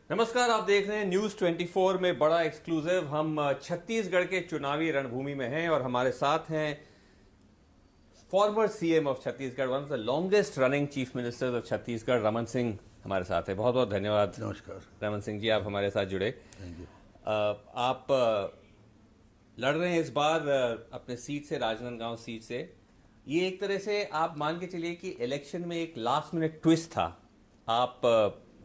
नमस्कार, आप देख रहे हैं न्यूज 24 में बड़ा एक्सक्लूसिव। हम छत्तीसगढ़ के चुनावी रणभूमि में हैं और हमारे साथ हैं farmer CM of Chhattisgarh, one of the longest running chief ministers of Chhattisgarh, Raman Singh हमारे साथ है। बहुत बहुत धन्यवाद। नमस्कार रमन सिंह जी, आप हमारे साथ जुड़े। Thank you. आप लड़ रहे हैं इस बार अपने सीट से, राजनांदगांव सीट से। ये एक तरह से आप मान के चलिए कि इलेक्शन में एक लास्ट मिनट ट्विस्ट था। आप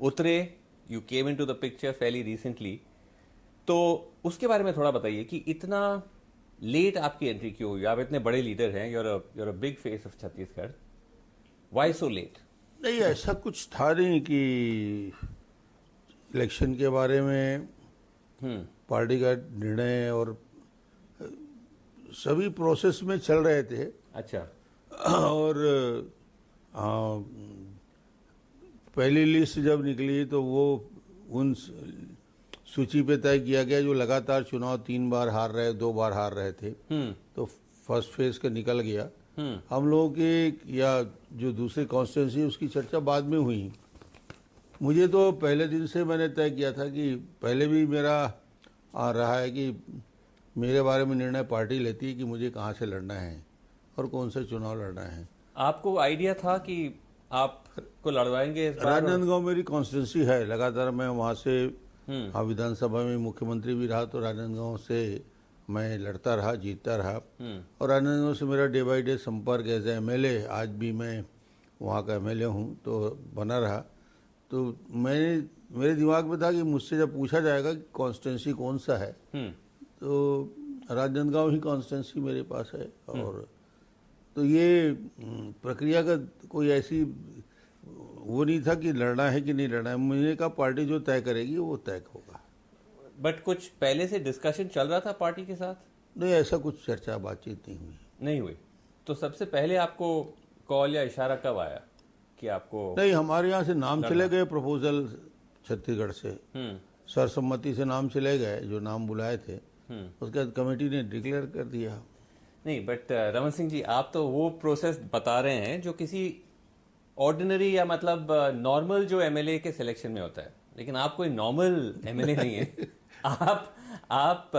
उतरे, you came in to the picture fairly recently, तो उसके बारे में थोड़ा बताइए कि इतना लेट आपकी एंट्री क्यों हुई? आप इतने बड़े लीडर हैं, you're a big face of Chhattisgarh, why so let? नहीं, ऐसा कुछ था नहीं कि इलेक्शन के बारे में पार्टी का निर्णय और सभी प्रोसेस में चल रहे थे। अच्छा। और पहली लिस्ट जब निकली तो वो उन सूची पे तय किया गया जो लगातार चुनाव 3 बार हार रहे, 2 बार हार रहे थे। तो फर्स्ट फेज का निकल गया। हम लोगों के या जो दूसरे कॉन्स्टिट्यूंसी उसकी चर्चा बाद में हुई। मुझे तो पहले दिन से मैंने तय किया था कि पहले भी मेरा रहा है कि मेरे बारे में निर्णय पार्टी लेती है कि मुझे कहाँ से लड़ना है और कौन सा चुनाव लड़ना है। आपको आइडिया था कि आपको लड़वाएंगे इस बार? राजनांदगांव मेरी कॉन्स्टिट्यूंसी है, लगातार मैं वहाँ से विधानसभा में मुख्यमंत्री भी रहा, तो राजनांदगांव से मैं लड़ता रहा, जीतता रहा। और राजनांदगांव से मेरा डे बाई डे संपर्क एज एमएलए, आज भी मैं वहाँ का एमएलए हूँ, तो बना रहा। तो मेरे दिमाग में था कि मुझसे जब पूछा जाएगा कि कॉन्स्टिट्यूंसी कौन सा है, तो राजनांदगांव ही कॉन्स्टिट्यूंसी मेरे पास है। और तो ये प्रक्रिया का कोई ऐसी वो नहीं था कि लड़ना है कि नहीं लड़ना है। मुझे कहा पार्टी जो तय करेगी वो तय होगा। बट कुछ पहले से डिस्कशन चल रहा था पार्टी के साथ? नहीं, ऐसा कुछ चर्चा बातचीत नहीं हुई। तो सबसे पहले आपको कॉल या इशारा कब आया कि आपको? नहीं, हमारे यहाँ से नाम चले गए प्रपोजल छत्तीसगढ़ से, सर्वसम्मति से नाम चले गए, जो नाम बुलाए थे। उसके बाद कमेटी ने डिक्लेयर कर दिया। नहीं, बट रमन सिंह जी, आप तो वो प्रोसेस बता रहे हैं जो किसी ऑर्डिनरी या मतलब नॉर्मल जो एमएलए के सिलेक्शन में होता है, लेकिन आप कोई नॉर्मल एमएलए नहीं है। आप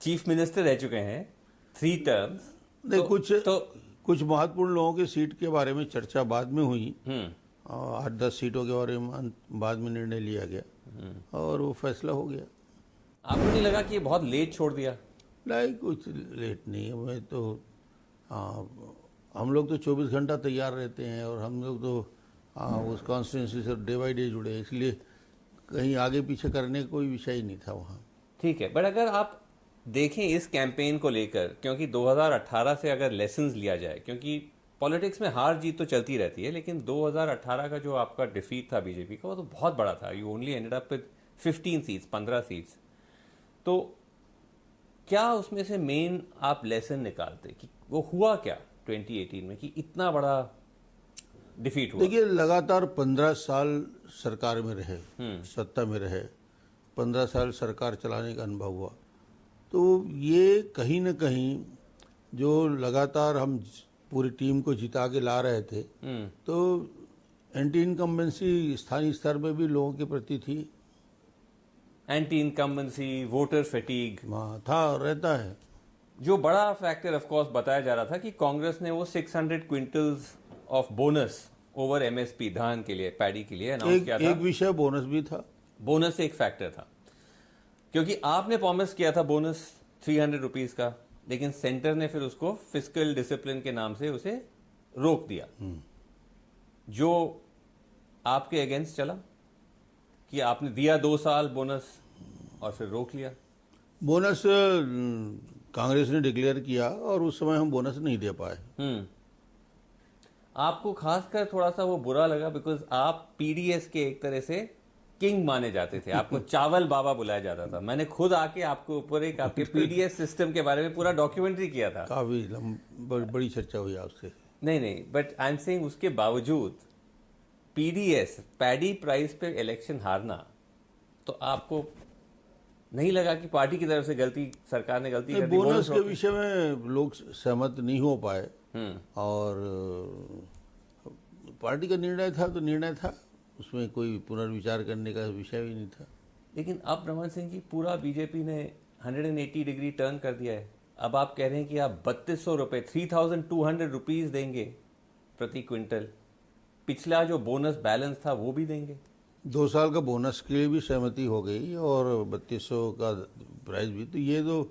चीफ मिनिस्टर रह चुके हैं 3 टर्म्स। नहीं, कुछ महत्वपूर्ण लोगों की सीट के बारे में चर्चा बाद में हुई। 8-10 सीटों के बारे में बाद में निर्णय लिया गया और वो फैसला हो गया। आपको नहीं लगा कि ये बहुत लेट छोड़ दिया? नहीं, कुछ लेट नहीं है। मैं तो हम लोग तो 24 घंटा तैयार रहते हैं और हम लोग तो उस कॉन्स्टिट्यूंसी से डे बाई डे जुड़े हैं, इसलिए कहीं आगे पीछे करने का कोई विषय ही नहीं था वहाँ। ठीक है, बट अगर आप देखें इस कैंपेन को लेकर, क्योंकि 2018 से अगर लेसन्स लिया जाए, क्योंकि पॉलिटिक्स में हार जीत तो चलती रहती है, लेकिन 2018 का जो आपका डिफीट था बीजेपी का, वो तो बहुत बड़ा था। You only ended up with 15 seats, 15 seats. तो क्या उसमें से मेन आप लेसन निकालते कि वो हुआ क्या 2018 में कि इतना बड़ा डिफीट हुआ? देखिए, लगातार 15 साल सरकार में रहे, सत्ता में रहे, 15 साल सरकार चलाने का अनुभव हुआ। तो ये कहीं न कहीं जो लगातार हम पूरी टीम को जिता के ला रहे थे, तो एंटी इनकम्बेंसी स्थानीय स्तर में भी लोगों के प्रति थी। एंटी इनकम्बेंसी, वोटर फैटीग था, रहता है। जो बड़ा फैक्टर ऑफ कोर्स बताया जा रहा था कि कांग्रेस ने वो 600 quintals of bonus over MSP धान के लिए, पैडी के लिए अनाउंस किया था। एक विषय बोनस भी था। बोनस एक फैक्टर था, क्योंकि आपने प्रॉमिस किया था बोनस 300 रुपीज का, लेकिन सेंटर ने फिर उसको फिस्कल डिसिप्लिन के नाम से उसे रोक दिया, जो आपके अगेंस्ट चला कि आपने दिया 2 साल बोनस और फिर रोक लिया। बोनस कांग्रेस ने डिक्लेयर किया और उस समय हम बोनस नहीं दे पाए। आपको खासकर थोड़ा सा वो बुरा लगा, बिकॉज आप पीडीएस के एक तरह से किंग माने जाते थे। आपको चावल बाबा बुलाया जाता था। मैंने खुद आके आपके ऊपर एक आपके पीडीएस सिस्टम के बारे में पूरा डॉक्यूमेंट्री किया था। काफी बड़ी चर्चा हुई आपसे। नहीं, बट आई एम सेइंग उसके बावजूद पीडीएस, पैडी प्राइस पे इलेक्शन हारना, तो आपको नहीं लगा कि पार्टी की तरफ से गलती, सरकार ने गलती कर दी? बोनस के विषय में लोग सहमत नहीं हो पाए और पार्टी का निर्णय था तो निर्णय था। उसमें कोई पुनर्विचार करने का विषय भी नहीं था। लेकिन अब रमन सिंह जी पूरा बीजेपी ने 180 डिग्री टर्न कर दिया है। अब आप कह रहे हैं कि आप 3200 रुपये 3200 रुपीज़ देंगे प्रति क्विंटल। पिछला जो बोनस बैलेंस था वो भी देंगे। 2 साल का बोनस के लिए भी सहमति हो गई और 3200 का प्राइस भी। तो ये तो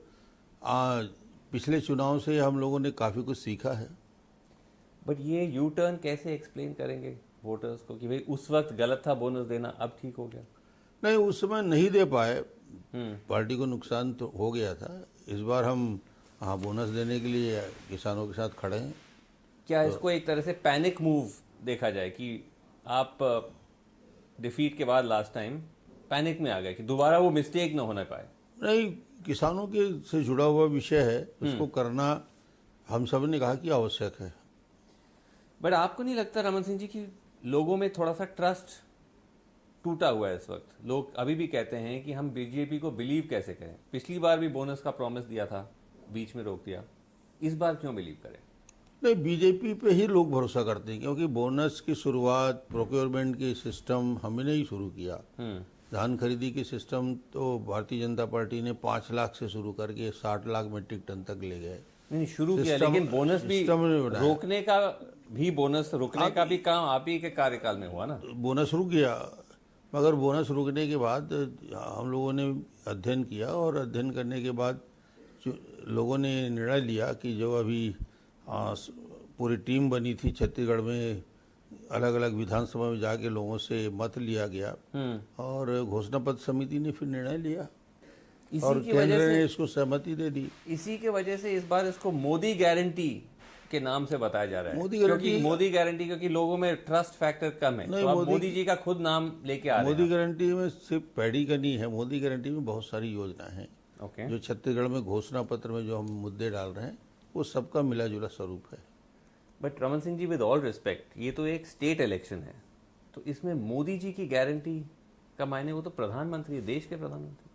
पिछले चुनाव से हम लोगों ने काफ़ी कुछ सीखा है। बट ये यू टर्न कैसे एक्सप्लेन करेंगे वोटर्स को कि भाई उस वक्त गलत था बोनस देना, अब ठीक हो गया? नहीं, उस समय नहीं दे पाए, पार्टी को नुकसान तो हो गया था। इस बार हम बोनस देने के लिए किसानों के साथ खड़े हैं। क्या इसको एक तरह से पैनिक मूव देखा जाए कि आप डिफीट के बाद लास्ट टाइम पैनिक में आ गए कि दोबारा वो मिस्टेक ना होने पाए? नहीं, किसानों के से जुड़ा हुआ विषय है, उसको करना हम सब ने कहा कि आवश्यक है। बट आपको नहीं लगता रमन सिंह जी कि लोगों में थोड़ा सा ट्रस्ट टूटा हुआ है इस वक्त? लोग अभी भी कहते हैं कि हम बीजेपी को बिलीव कैसे करें? पिछली बार भी बोनस का प्रॉमिस दिया था, बीच में रोक दिया, इस बार क्यों बिलीव करें? नहीं, बीजेपी पे ही लोग भरोसा करते हैं, क्योंकि बोनस की शुरुआत प्रोक्योरमेंट के सिस्टम हमने ही शुरू किया। धान खरीदी के सिस्टम तो भारतीय जनता पार्टी ने 5 लाख से शुरू करके 60 लाख मीट्रिक टन तक ले गए। नहीं, शुरू किया, लेकिन बोनस भी रोकने का भी, बोनस रुकने का भी काम आप ही के कार्यकाल में हुआ ना? बोनस रुक गया, मगर बोनस रुकने के बाद हम लोगों ने अध्ययन किया और अध्ययन करने के बाद लोगों ने निर्णय लिया कि जो अभी पूरी टीम बनी थी छत्तीसगढ़ में, अलग अलग विधानसभा में जाके लोगों से मत लिया गया और घोषणा पत्र समिति ने फिर निर्णय लिया और केंद्र ने इसको सहमति दे दी। इसी के वजह से इस बार इसको मोदी गारंटी के नाम से बताया जा रहा है। मोदी गारंटी, मोदी गारंटी, क्योंकि लोगों में ट्रस्ट फैक्टर कम है, तो आप मोदी जी का खुद नाम लेके आ रहे हैं। मोदी गारंटी में सिर्फ पैडी का नहीं है, मोदी गारंटी में बहुत सारी योजना है। जो छत्तीसगढ़ में घोषणा पत्र में जो हम मुद्दे डाल रहे हैं वो सबका मिला जुला स्वरूप है। But Raman Singh ji, with all respect, ये तो एक स्टेट इलेक्शन है, तो इसमें मोदी जी की गारंटी का मायने, वो तो प्रधानमंत्री, देश के प्रधानमंत्री।